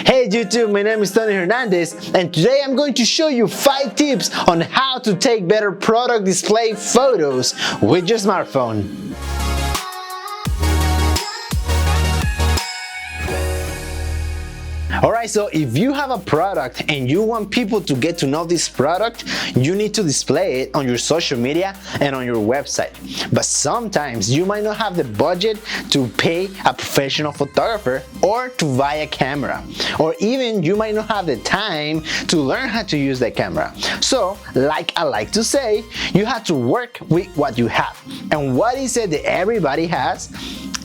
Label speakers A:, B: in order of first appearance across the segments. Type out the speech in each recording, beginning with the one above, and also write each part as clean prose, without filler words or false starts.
A: Hey YouTube, my name is Tony Hernandez and today I'm going to show you 5 tips on how to take better product display photos with your smartphone. Alright, so if you have a product and you want people to get to know this product, you need to display it on your social media and on your website. But sometimes you might not have the budget to pay a professional photographer or to buy a camera. Or even you might not have the time to learn how to use that camera. So, like I like to say, you have to work with what you have. And what is it that everybody has?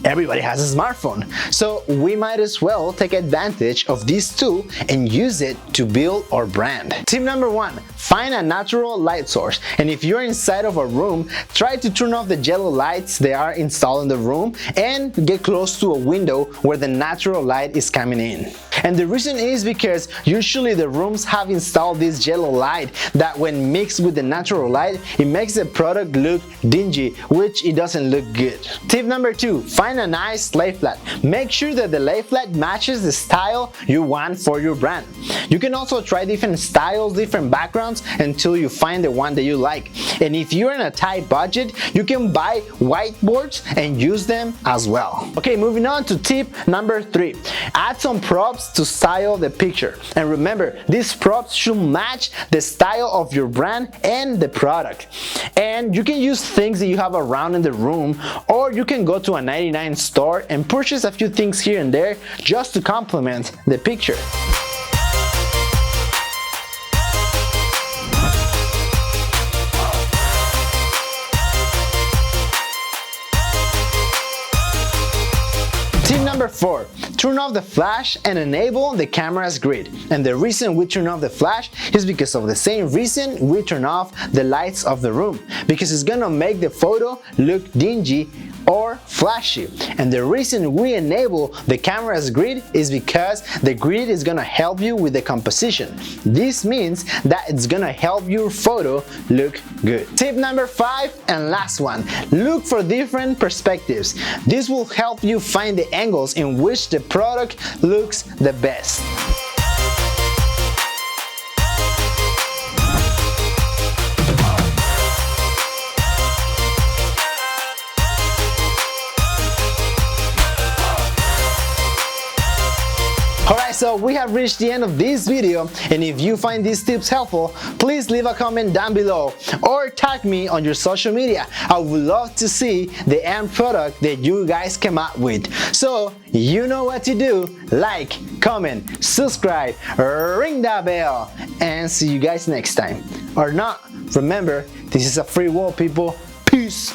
A: Everybody has a smartphone, so we might as well take advantage of this tool and use it to build our brand. Tip number 1, find a natural light source. And if you're inside of a room, try to turn off the jello lights that are installed in the room and get close to a window where the natural light is coming in. And the reason is because usually the rooms have installed this jello light that when mixed with the natural light, it makes the product look dingy, which it doesn't look good. Tip number 2, find a nice lay flat. Make sure that the lay flat matches the style you want for your brand. You can also try different styles, different backgrounds until you find the one that you like. And if you're in a tight budget, you can buy whiteboards and use them as well. Okay, moving on to tip number 3. Add some props to style the picture. And remember, these props should match the style of your brand and the product. And you can use things that you have around in the room, or you can go to a 99 store and purchase a few things here and there just to complement the picture. Tip number 4, turn off the flash and enable the camera's grid. And the reason we turn off the flash is because of the same reason we turn off the lights of the room, because it's gonna make the photo look dingy or flashy. And the reason we enable the camera's grid is because the grid is gonna help you with the composition. This means that it's gonna help your photo look good. Tip number 5 and last one, look for different perspectives. This will help you find the angles in which the product looks the best. Alright, so we have reached the end of this video, and if you find these tips helpful, please leave a comment down below or tag me on your social media. I would love to see the end product that you guys came up with. So you know what to do: like, comment, subscribe, ring that bell, and see you guys next time. Or not, remember, this is a free world, people. Peace.